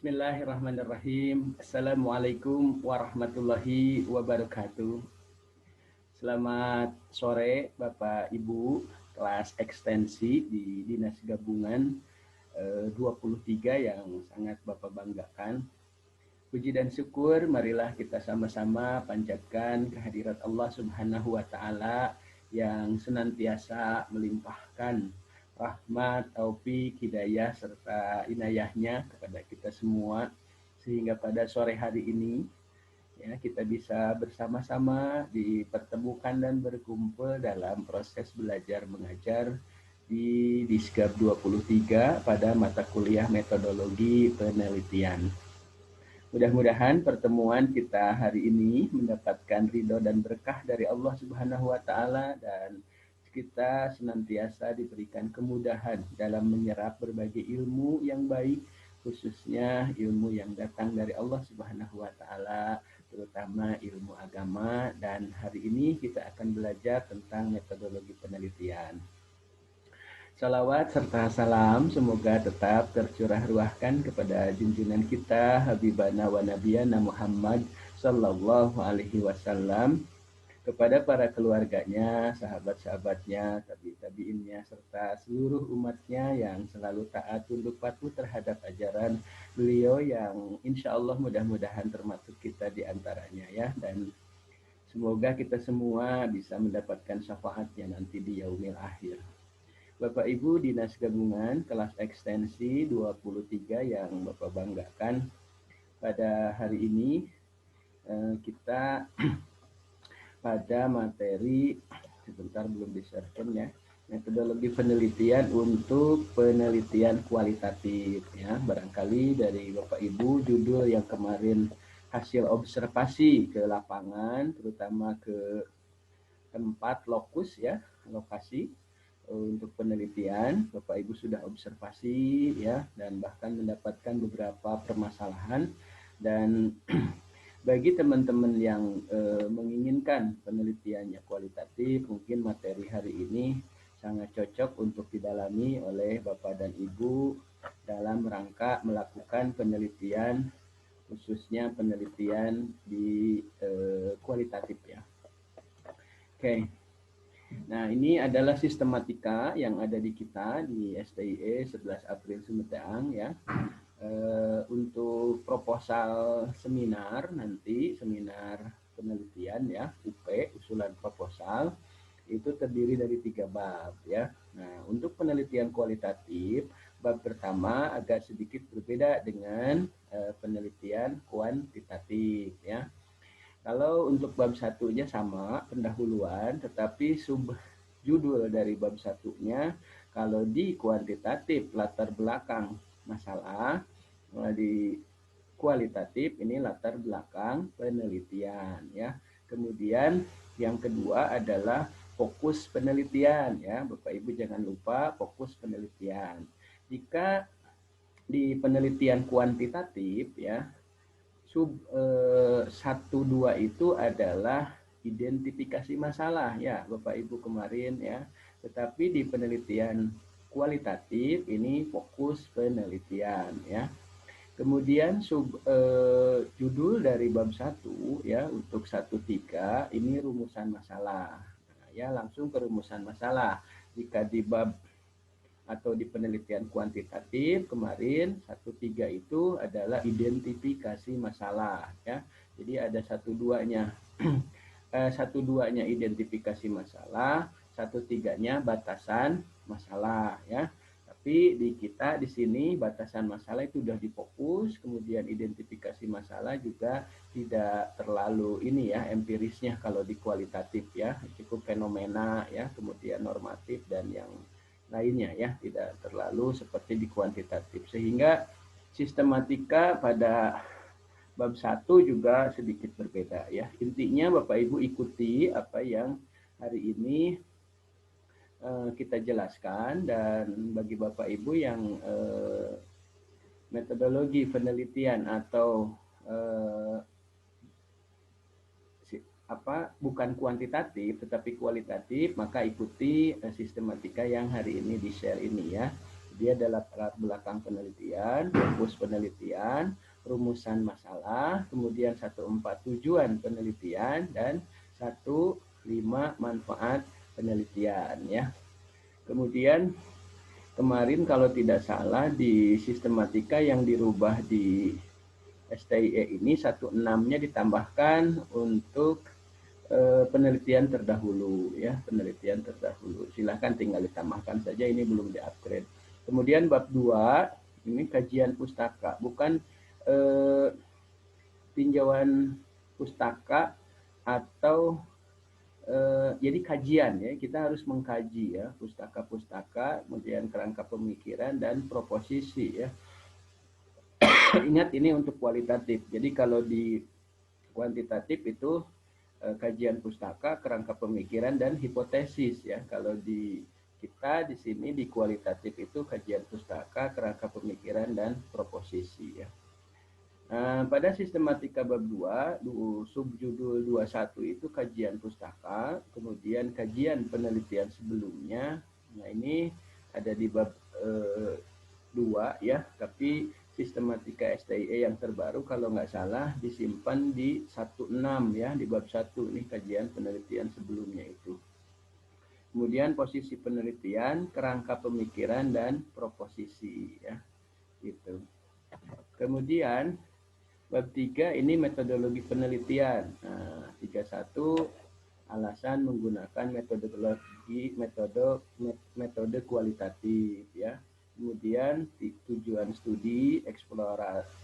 Bismillahirrahmanirrahim. Assalamualaikum warahmatullahi wabarakatuh. Selamat sore Bapak Ibu kelas ekstensi di Dinas Gabungan 23 yang sangat Bapak banggakan. Puji dan syukur marilah kita sama-sama panjatkan kehadirat Allah Subhanahu wa taala yang senantiasa melimpahkan rahmat, taufik, hidayah, serta inayahnya kepada kita semua. Sehingga pada sore hari ini ya kita bisa bersama-sama dipertemukan dan berkumpul dalam proses belajar mengajar di Disgab 23 pada mata kuliah metodologi penelitian. Mudah-mudahan pertemuan kita hari ini mendapatkan ridho dan berkah dari Allah Subhanahu wa taala dan kita senantiasa diberikan kemudahan dalam menyerap berbagai ilmu yang baik, khususnya ilmu yang datang dari Allah Subhanahu wa taala, terutama ilmu agama. Dan hari ini kita akan belajar tentang metodologi penelitian. Salawat serta salam semoga tetap tercurah ruahkan kepada junjungan kita Habibana wa Nabiyana Muhammad Sallallahu Alaihi Wasallam, kepada para keluarganya, sahabat-sahabatnya, tabi-tabiinnya, serta seluruh umatnya yang selalu taat tunduk patuh terhadap ajaran beliau yang insya Allah mudah-mudahan termasuk kita di antaranya ya. Dan semoga kita semua bisa mendapatkan syafaatnya nanti di yaumil akhir. Bapak Ibu Dinas Gabungan kelas ekstensi 23 yang Bapak banggakan, pada hari ini kita pada materi, sebentar belum di-share-kan ya, metodologi penelitian untuk penelitian kualitatif ya. Barangkali dari Bapak Ibu judul yang kemarin hasil observasi ke lapangan, terutama ke tempat lokus ya, lokasi untuk penelitian, Bapak Ibu sudah observasi ya, dan bahkan mendapatkan beberapa permasalahan. Dan bagi teman-teman yang menginginkan penelitiannya kualitatif, mungkin materi hari ini sangat cocok untuk didalami oleh Bapak dan Ibu dalam rangka melakukan penelitian, khususnya penelitian di kualitatif ya. Oke. Nah, ini adalah sistematika yang ada di kita di STIE 11 April Sumedang ya. Untuk proposal seminar nanti, seminar penelitian ya, UP, usulan proposal, itu terdiri dari 3 bab ya. Nah, untuk penelitian kualitatif, bab pertama agak sedikit berbeda dengan penelitian kuantitatif ya. Kalau untuk bab satunya sama, pendahuluan, tetapi subjudul dari bab satunya, kalau di kuantitatif latar belakang masalah, di kualitatif ini latar belakang penelitian ya. Kemudian yang kedua adalah fokus penelitian ya. Bapak Ibu jangan lupa fokus penelitian. Jika di penelitian kuantitatif ya, sub 1-2 itu adalah identifikasi masalah ya Bapak Ibu kemarin ya. Tetapi di penelitian kualitatif ini fokus penelitian ya. Kemudian judul dari bab 1 ya, untuk 1-3 ini rumusan masalah. Nah, ya langsung ke rumusan masalah. Jika di bab atau di penelitian kuantitatif kemarin 1-3 itu adalah identifikasi masalah ya. Jadi ada 1-2-nya 1-2-nya identifikasi masalah, 1-3-nya batasan masalah ya. Tapi di kita di sini batasan masalah itu sudah difokus, kemudian identifikasi masalah juga tidak terlalu ini ya empirisnya kalau di kualitatif ya, cukup fenomena ya, kemudian normatif dan yang lainnya ya, tidak terlalu seperti di kuantitatif. Sehingga sistematika pada bab 1 juga sedikit berbeda ya. Intinya Bapak Ibu ikuti apa yang hari ini kita jelaskan, dan bagi Bapak Ibu yang metodologi penelitian atau bukan kuantitatif tetapi kualitatif, maka ikuti sistematika yang hari ini di-share ini ya. Dia adalah latar belakang penelitian, fokus penelitian, rumusan masalah, kemudian 1.4 tujuan penelitian, dan 1.5 manfaat penelitian ya. Kemudian kemarin kalau tidak salah di sistematika yang dirubah di STIE ini 1.6-nya ditambahkan untuk penelitian terdahulu ya, penelitian terdahulu. Silahkan tinggal ditambahkan saja, ini belum di-upgrade. Kemudian bab 2 ini kajian pustaka, bukan tinjauan pustaka atau jadi kajian ya, kita harus mengkaji ya pustaka-pustaka, kemudian kerangka pemikiran dan proposisi ya. Ingat ini untuk kualitatif. Jadi kalau di kuantitatif itu kajian pustaka, kerangka pemikiran dan hipotesis ya. Kalau di kita di sini di kualitatif itu kajian pustaka, kerangka pemikiran dan proposisi ya. Nah, pada sistematika bab 2, subjudul 21 itu kajian pustaka, kemudian kajian penelitian sebelumnya. Nah, ini ada di bab 2 ya, tapi sistematika STIE yang terbaru kalau nggak salah disimpan di 16 ya, di bab 1 ini kajian penelitian sebelumnya itu. Kemudian posisi penelitian, kerangka pemikiran dan proposisi ya. Gitu. Kemudian bab 3 ini metodologi penelitian. Nah, 31 alasan menggunakan metode kualitatif ya. Kemudian tujuan studi,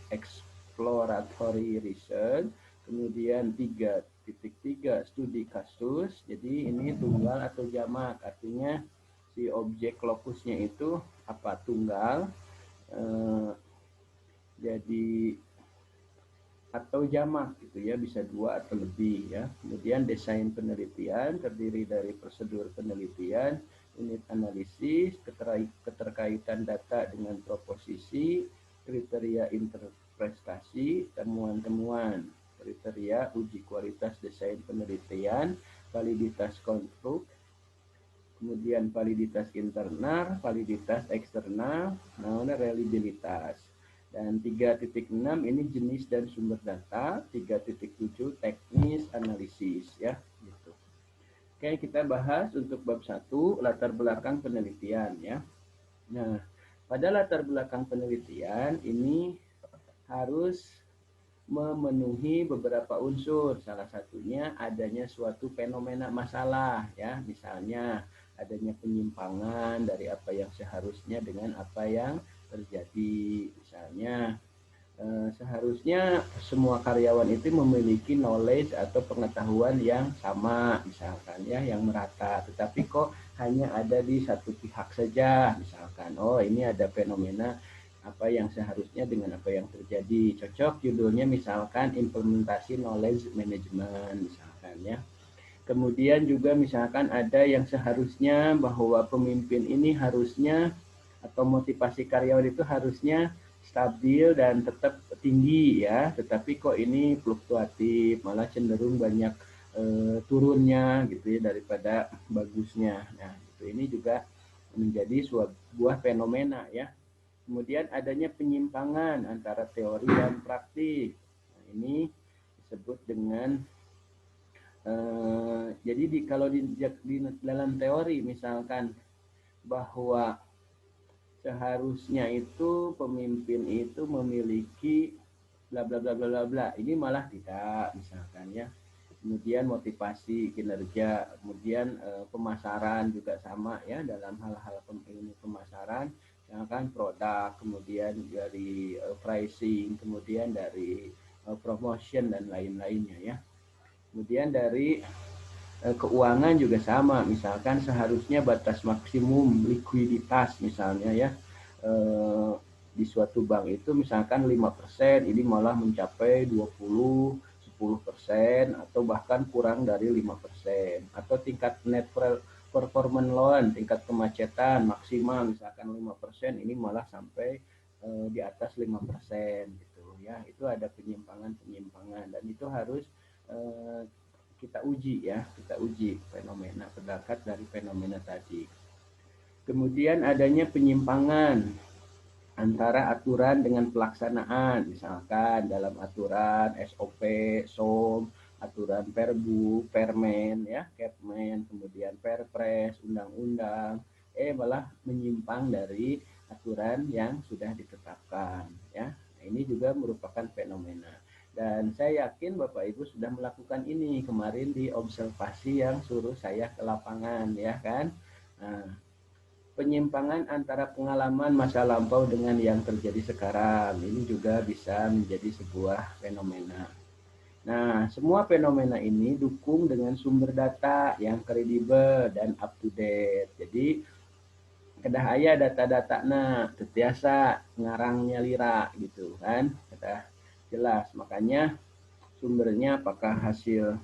exploratory research, kemudian 3.3 studi kasus. Jadi ini tunggal atau jamak, artinya si objek lokusnya itu apa, tunggal, jadi atau jamak gitu ya, bisa 2 atau lebih ya. Kemudian desain penelitian terdiri dari prosedur penelitian, unit analisis, keterkaitan data dengan proposisi, kriteria interpretasi, temuan-temuan, kriteria uji kualitas desain penelitian, validitas konstruk, kemudian validitas internal, validitas eksternal, reliabilitas. Dan 3.6 ini jenis dan sumber data, 3.7 teknis analisis ya gitu. Oke, kita bahas untuk bab 1 latar belakang penelitian ya. Nah, pada latar belakang penelitian ini harus memenuhi beberapa unsur. Salah satunya adanya suatu fenomena masalah ya, misalnya adanya penyimpangan dari apa yang seharusnya dengan apa yang terjadi. Misalnya seharusnya semua karyawan itu memiliki knowledge atau pengetahuan yang sama misalkan ya, yang merata, tetapi kok hanya ada di satu pihak saja misalkan. Oh, ini ada fenomena apa yang seharusnya dengan apa yang terjadi. Cocok judulnya misalkan implementasi knowledge management misalkan ya. Kemudian juga misalkan ada yang seharusnya bahwa pemimpin ini harusnya atau motivasi karyawan itu harusnya stabil dan tetap tinggi ya, tetapi kok ini fluktuatif, malah cenderung banyak turunnya gitu ya daripada bagusnya. Nah, itu ini juga menjadi sebuah fenomena ya. Kemudian adanya penyimpangan antara teori dan praktik. Nah, ini disebut dengan jadi kalau di dalam teori misalkan bahwa seharusnya itu pemimpin itu memiliki bla bla bla bla bla, ini malah tidak misalkan ya. Kemudian motivasi kinerja, kemudian pemasaran juga sama ya, dalam hal-hal pemasaran misalkan produk, kemudian dari pricing, kemudian dari promotion dan lain-lainnya ya. Kemudian dari keuangan juga sama, misalkan seharusnya batas maksimum likuiditas misalnya ya, di suatu bank itu misalkan 5%, ini malah mencapai 20, 10% atau bahkan kurang dari 5%. Atau tingkat net performance loan, tingkat kemacetan maksimal misalkan 5%, ini malah sampai di atas 5% gitu ya. Itu ada penyimpangan dan itu harus kita uji ya, kita uji fenomena terdekat dari fenomena tadi. Kemudian adanya penyimpangan antara aturan dengan pelaksanaan, misalkan dalam aturan SOP, SOM, aturan Perbu, Permen, ya, Kepmen, kemudian Perpres, undang-undang, malah menyimpang dari aturan yang sudah ditetapkan, ya. Nah, ini juga merupakan fenomena. Dan saya yakin Bapak Ibu sudah melakukan ini kemarin di observasi yang suruh saya ke lapangan, ya kan. Nah, penyimpangan antara pengalaman masa lampau dengan yang terjadi sekarang ini juga bisa menjadi sebuah fenomena. Nah, semua fenomena ini dukung dengan sumber data yang kredibel dan up to date. Jadi, kedah aya data-data tetiasa ngarangnya lira gitu kan, kedah jelas. Makanya sumbernya apakah hasil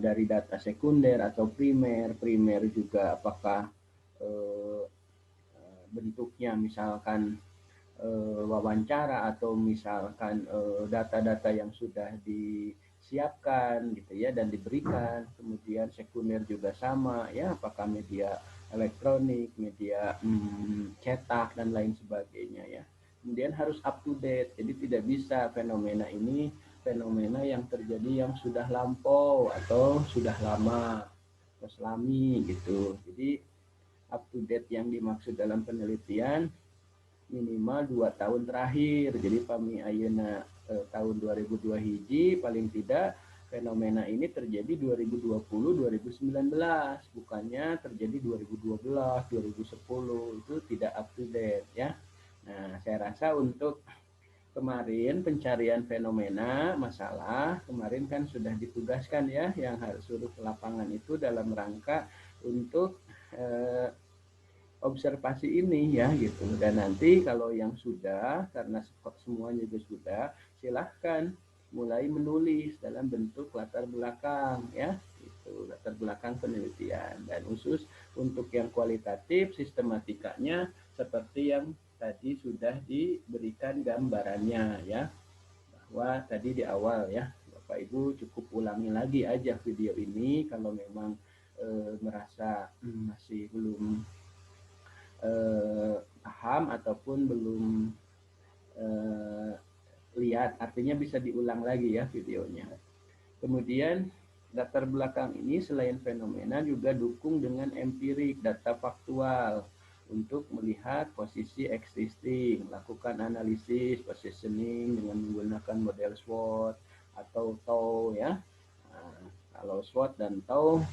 dari data sekunder atau primer, primer juga apakah eh, bentuknya misalkan wawancara atau misalkan data-data yang sudah disiapkan gitu ya dan diberikan, kemudian sekunder juga sama ya, apakah media elektronik, media cetak dan lain sebagainya ya. Kemudian harus up to date, jadi tidak bisa fenomena ini fenomena yang terjadi yang sudah lampau atau sudah lama atau selami gitu. Jadi up to date yang dimaksud dalam penelitian minimal 2 tahun terakhir. Jadi pami ayeuna tahun 2002 hiji paling tidak fenomena ini terjadi 2020-2019, bukannya terjadi 2012, 2010, itu tidak up to date ya. Nah, saya rasa untuk kemarin pencarian fenomena masalah kemarin kan sudah ditugaskan ya, yang harus suruh ke lapangan itu dalam rangka untuk observasi ini ya gitu. Dan nanti kalau yang sudah, karena semuanya juga sudah, silahkan mulai menulis dalam bentuk latar belakang ya, itu latar belakang penelitian. Dan khusus untuk yang kualitatif sistematikanya seperti yang tadi sudah diberikan gambarannya ya, bahwa tadi di awal ya Bapak Ibu cukup ulangi lagi aja video ini kalau memang merasa masih belum paham ataupun belum lihat, artinya bisa diulang lagi ya videonya. Kemudian latar belakang ini selain fenomena juga dukung dengan empirik, data faktual untuk melihat posisi existing, lakukan analisis positioning dengan menggunakan model SWOT atau TOW ya. Nah, kalau SWOT dan TOW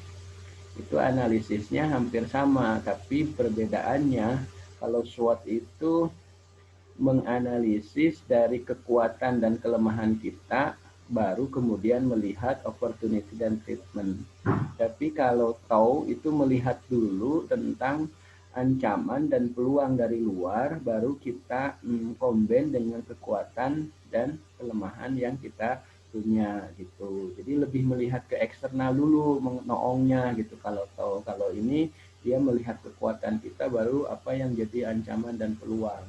itu analisisnya hampir sama, tapi perbedaannya kalau SWOT itu menganalisis dari kekuatan dan kelemahan kita, baru kemudian melihat opportunity dan treatment. Tapi kalau TOW itu melihat dulu tentang ancaman dan peluang dari luar, baru kita combine dengan kekuatan dan kelemahan yang kita punya gitu. Jadi lebih melihat ke eksternal dulu noongnya gitu. Kalau TOW, kalau ini dia melihat kekuatan kita, baru apa yang jadi ancaman dan peluang.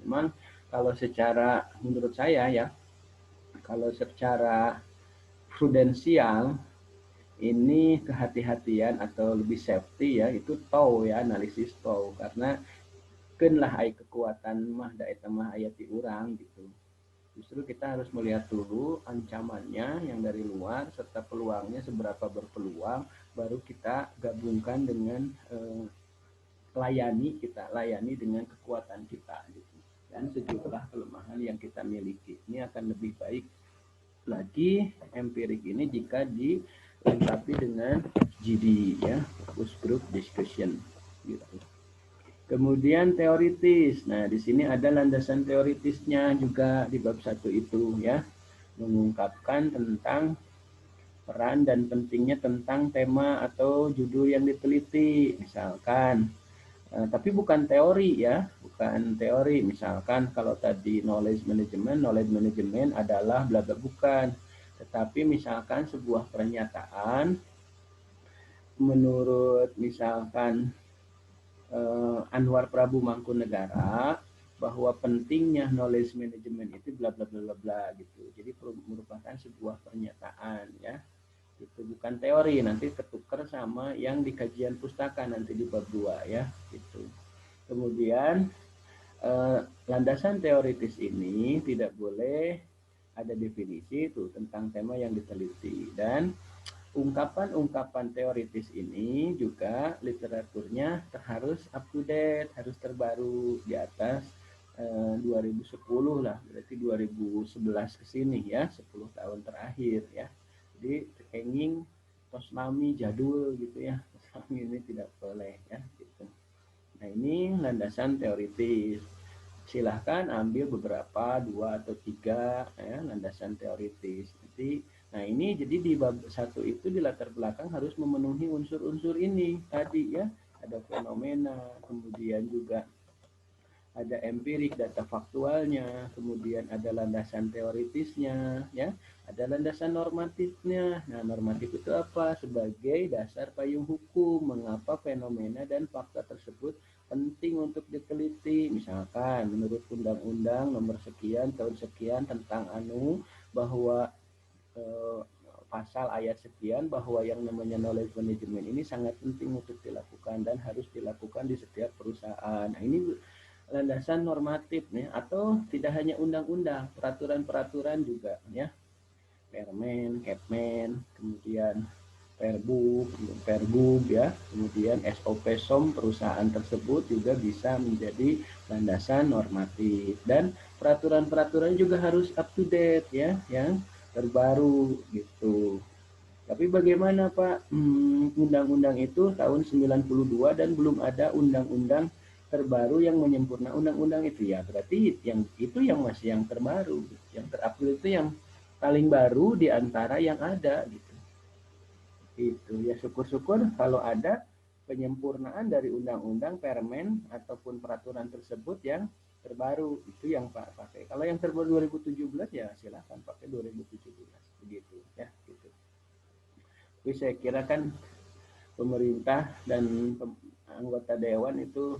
Memang kalau secara menurut saya ya, kalau secara prudensial ini kehati-hatian atau lebih safety ya, itu TOW ya, analisis TOW, karena kan lah ai kekuatan mah da eta mah aya ti urang gitu. Justru kita harus melihat dulu ancamannya yang dari luar serta peluangnya seberapa berpeluang, baru kita gabungkan dengan layani dengan kekuatan kita gitu. Dan sejumlah kelemahan yang kita miliki ini akan lebih baik lagi empirik ini jika dilengkapi dengan GD ya, focus group discussion gitu. Kemudian teoritis. Nah, di sini ada landasan teoritisnya juga di bab 1 itu ya, mengungkapkan tentang peran dan pentingnya tentang tema atau judul yang diteliti. Misalkan tapi bukan teori ya, bukan teori. Misalkan kalau tadi knowledge management adalah bla bla, bukan. Tetapi misalkan sebuah pernyataan menurut misalkan Anwar Prabu Mangkunegara bahwa pentingnya knowledge management itu bla bla bla bla gitu. Jadi merupakan sebuah pernyataan ya. Itu bukan teori, nanti ketukar sama yang di kajian pustaka nanti di bab 2 ya gitu. Kemudian landasan teoritis ini tidak boleh ada definisi itu tentang tema yang diteliti, dan ungkapan-ungkapan teoritis ini juga literaturnya harus up to date, harus terbaru di atas 2010 lah, berarti 2011 ke sini ya, 10 tahun terakhir ya. Jadi hanging tosnami jadul gitu ya, tosnami ini tidak boleh ya gitu. Nah ini landasan teoritis. Silahkan ambil beberapa, 2 atau 3 ya, landasan teoritis. Nah ini jadi di bab 1 itu di latar belakang harus memenuhi unsur-unsur ini tadi ya. Ada fenomena, kemudian juga ada empirik data faktualnya, kemudian ada landasan teoritisnya, ya, ada landasan normatifnya. Nah, normatif itu apa? Sebagai dasar payung hukum mengapa fenomena dan fakta tersebut penting untuk diteliti. Misalkan menurut Undang-Undang Nomor Sekian Tahun Sekian tentang bahwa pasal ayat sekian bahwa yang namanya knowledge management ini sangat penting untuk dilakukan dan harus dilakukan di setiap perusahaan. Nah, ini landasan normatif nih, atau tidak hanya undang-undang, peraturan-peraturan juga ya, Permen, Kepmen, kemudian Perbub ya, kemudian SOP SOM perusahaan tersebut juga bisa menjadi landasan normatif, dan peraturan-peraturan juga harus up to date ya, yang terbaru gitu. Tapi bagaimana Pak, undang-undang itu tahun 92 dan belum ada undang-undang terbaru yang menyempurna undang-undang itu ya, berarti yang itu yang masih yang terbaru, yang terupdate itu yang paling baru di antara yang ada gitu. Itu ya, syukur-syukur kalau ada penyempurnaan dari undang-undang, permen ataupun peraturan tersebut yang terbaru, itu yang Pak pakai. Kalau yang terbaru 2017 ya silakan pakai 2017 begitu ya gitu. Tapi saya kira kan pemerintah dan anggota dewan itu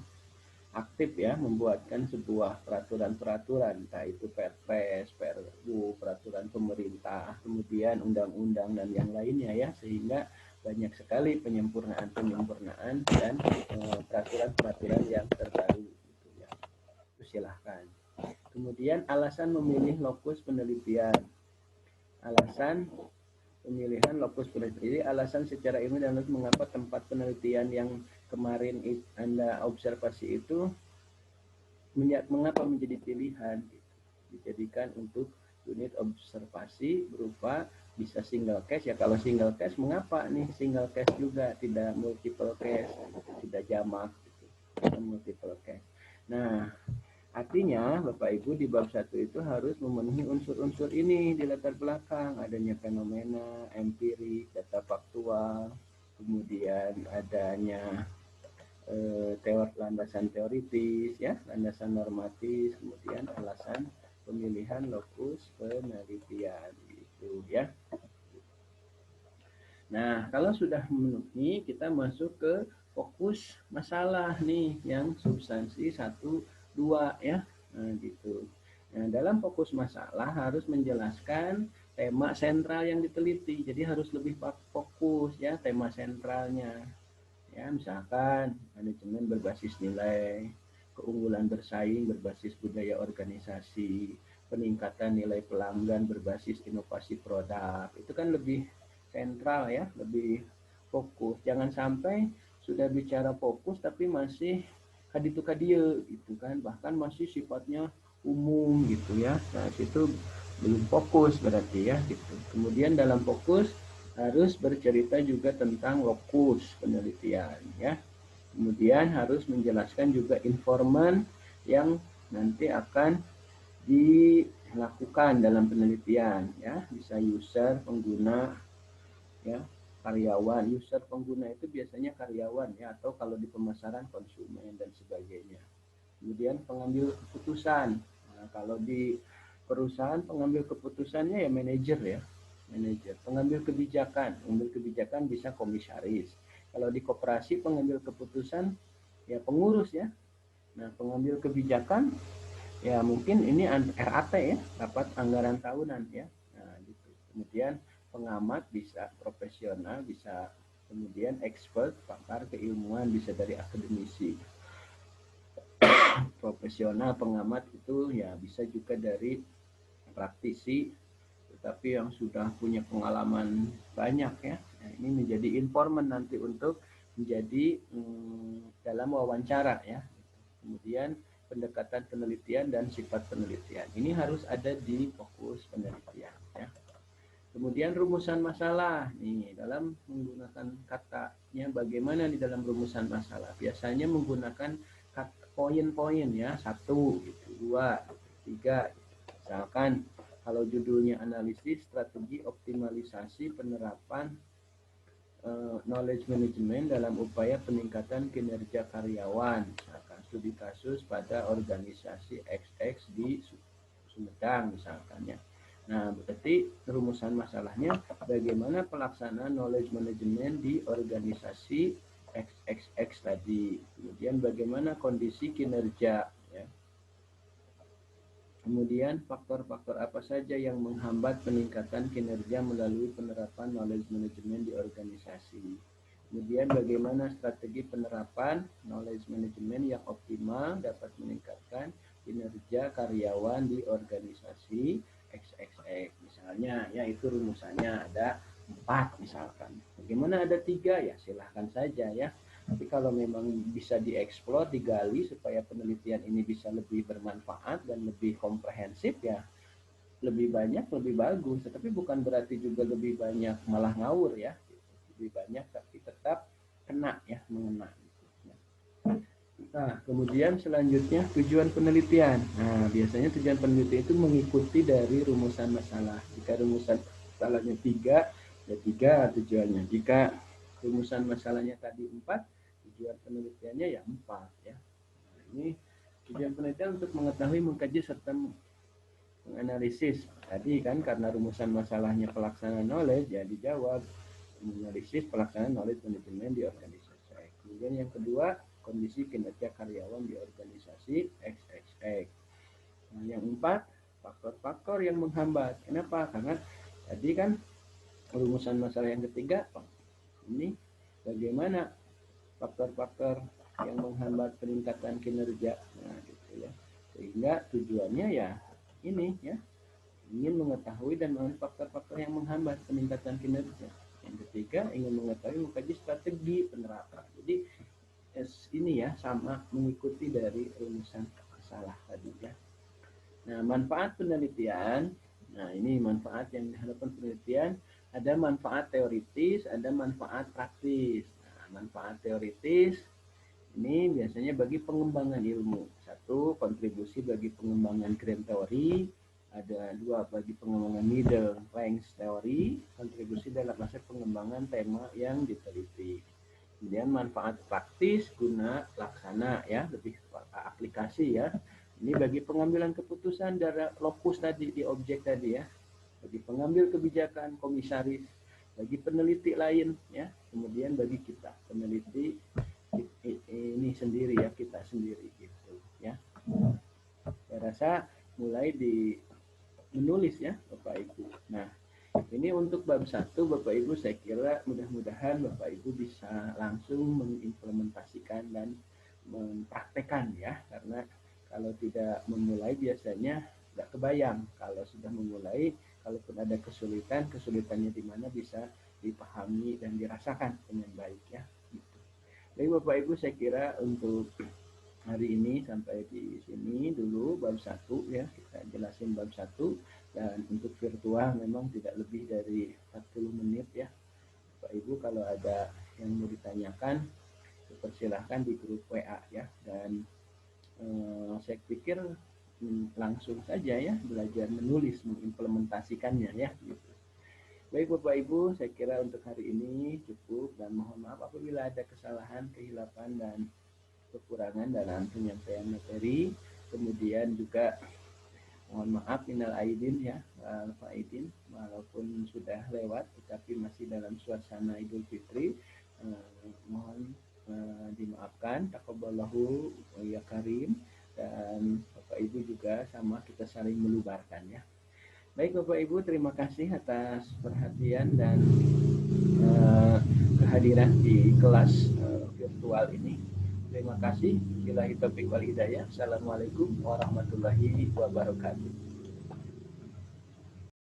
aktif ya membuatkan sebuah peraturan-peraturan, entah itu Perpres, Perbu, peraturan pemerintah, kemudian undang-undang dan yang lainnya ya, sehingga banyak sekali penyempurnaan dan peraturan-peraturan yang terbaru gitu ya. Itu silahkan. Kemudian alasan memilih lokus penelitian. Alasan pemilihan lokus penelitian. Jadi alasan secara ilmu dan mengapa tempat penelitian yang kemarin Anda observasi itu mengapa menjadi pilihan, dijadikan untuk unit observasi berupa bisa single case ya. Kalau single case mengapa nih single case juga, tidak multiple case, tidak jamak gitu, tidak multiple case. Nah, artinya Bapak Ibu di bab 1 itu harus memenuhi unsur-unsur ini di latar belakang, adanya fenomena, empirik, data faktual, kemudian adanya landasan teoritis ya, landasan normatif, kemudian alasan pemilihan lokus penelitian itu ya. Nah, kalau sudah memenuhi, kita masuk ke fokus masalah nih yang substansi 1, 2 ya. Nah, gitu. Nah, dalam fokus masalah harus menjelaskan tema sentral yang diteliti. Jadi harus lebih fokus ya tema sentralnya. Ya, misalkan manajemen berbasis nilai, keunggulan bersaing berbasis budaya organisasi, peningkatan nilai pelanggan berbasis inovasi produk. Itu kan lebih sentral ya, lebih fokus. Jangan sampai sudah bicara fokus tapi masih kaditu kadieu gitu kan, bahkan masih sifatnya umum gitu ya. Nah, itu belum fokus berarti ya gitu. Kemudian dalam fokus harus bercerita juga tentang lokus penelitian ya. Kemudian harus menjelaskan juga informan yang nanti akan dilakukan dalam penelitian ya, bisa user, pengguna ya, karyawan. User pengguna itu biasanya karyawan ya, atau kalau di pemasaran konsumen dan sebagainya. Kemudian pengambil keputusan. Nah, kalau di perusahaan pengambil keputusannya ya manajer ya, manajer. Pengambil kebijakan bisa komisaris. Kalau di koperasi pengambil keputusan ya pengurus ya. Nah, pengambil kebijakan ya mungkin ini RAT ya, rapat anggaran tahunan ya. Nah, gitu. Kemudian pengamat bisa profesional, bisa kemudian expert, pakar keilmuan, bisa dari akademisi. profesional pengamat itu ya bisa juga dari praktisi, tetapi yang sudah punya pengalaman banyak ya. Nah, ini menjadi informan nanti untuk menjadi dalam wawancara ya. Kemudian pendekatan penelitian dan sifat penelitian. Ini harus ada di fokus penelitian ya. Kemudian rumusan masalah. Nih, dalam menggunakan katanya bagaimana di dalam rumusan masalah? Biasanya menggunakan poin-poin ya, 1, gitu, 2, 3. Misalkan kalau judulnya analisis strategi optimalisasi penerapan knowledge management dalam upaya peningkatan kinerja karyawan. Misalkan studi kasus pada organisasi XX di Sumedang misalkan ya. Nah, berarti rumusan masalahnya bagaimana pelaksanaan knowledge management di organisasi XXX tadi. Kemudian bagaimana kondisi kinerja ya. Kemudian faktor-faktor apa saja yang menghambat peningkatan kinerja melalui penerapan knowledge management di organisasi. Kemudian bagaimana strategi penerapan knowledge management yang optimal dapat meningkatkan kinerja karyawan di organisasi XXX. Misalnya, ya itu rumusannya ada 4 misalkan. Bagaimana ada 3 ya silahkan saja ya. Tapi kalau memang bisa dieksplor, digali supaya penelitian ini bisa lebih bermanfaat dan lebih komprehensif ya lebih banyak lebih bagus. Tetapi bukan berarti juga lebih banyak malah ngawur ya. Lebih banyak tapi tetap kena ya, mengena. Nah, kemudian selanjutnya tujuan penelitian. Nah, biasanya tujuan penelitian itu mengikuti dari rumusan masalah. Jika rumusan masalahnya 3, ya 3 tujuannya. Jika rumusan masalahnya tadi 4, tujuan penelitiannya ya 4 ya. Nah, ini tujuan penelitian untuk mengetahui, mengkaji serta menganalisis. Tadi kan karena rumusan masalahnya pelaksanaan knowledge ya dijawab menganalisis pelaksanaan knowledge manajemen di organisasi. Kemudian yang kedua, kondisi kinerja karyawan di organisasi XXX. Nah, yang 4, faktor-faktor yang menghambat. Kenapa? Karena tadi kan rumusan masalah yang ketiga ini bagaimana faktor-faktor yang menghambat peningkatan kinerja. Nah, gitu ya. Sehingga tujuannya ya ini ya ingin mengetahui dan mengetahui faktor-faktor yang menghambat peningkatan kinerja. Yang ketiga, ingin mengetahui mengkaji strategi penerapan. Jadi ini ya sama mengikuti dari rumusan masalah tadi ya. Nah, manfaat penelitian. Nah, ini manfaat yang diharapkan penelitian. Ada manfaat teoritis, ada manfaat praktis. Nah, manfaat teoritis ini biasanya bagi pengembangan ilmu. 1, kontribusi bagi pengembangan grand theory. Ada 2, bagi pengembangan middle length theory. Kontribusi dalam aspek pengembangan tema yang diteliti. Kemudian manfaat praktis guna laksana ya, lebih aplikasi ya. Ini bagi pengambilan keputusan dari lokus tadi di objek tadi ya. Bagi pengambil kebijakan komisaris, bagi peneliti lain ya. Kemudian bagi kita peneliti ini sendiri ya, kita sendiri gitu ya. Saya rasa mulai di menulis ya Bapak Ibu. Nah, ini untuk bab 1 Bapak Ibu, saya kira mudah-mudahan Bapak Ibu bisa langsung mengimplementasikan dan mempraktekkan ya, karena kalau tidak memulai biasanya nggak kebayang. Kalau sudah memulai, kalaupun ada kesulitan, kesulitannya di mana bisa dipahami dan dirasakan dengan baik ya. Baik Bapak Ibu, saya kira untuk hari ini sampai di sini dulu bab 1 ya, kita jelasin bab 1. Dan untuk virtual memang tidak lebih dari 40 menit ya. Bapak Ibu kalau ada yang mau ditanyakan, persilahkan di grup WA ya. Dan saya pikir langsung saja ya belajar menulis, mengimplementasikannya ya. Gitu. Baik Bapak Ibu, saya kira untuk hari ini cukup dan mohon maaf apabila ada kesalahan, kehilapan dan kekurangan dalam penyampaian materi. Kemudian juga mohon maaf minal aidin ya, Pak Aidin, walaupun sudah lewat tetapi masih dalam suasana Idul Fitri, mohon dimaafkan, taqabbalallahu ya karim, dan Bapak Ibu juga sama kita saling melubarkan ya. Baik Bapak Ibu, terima kasih atas perhatian dan kehadiran di kelas virtual ini. Terima kasih. Billahi taufiq wal hidayah. Assalamualaikum warahmatullahi wabarakatuh.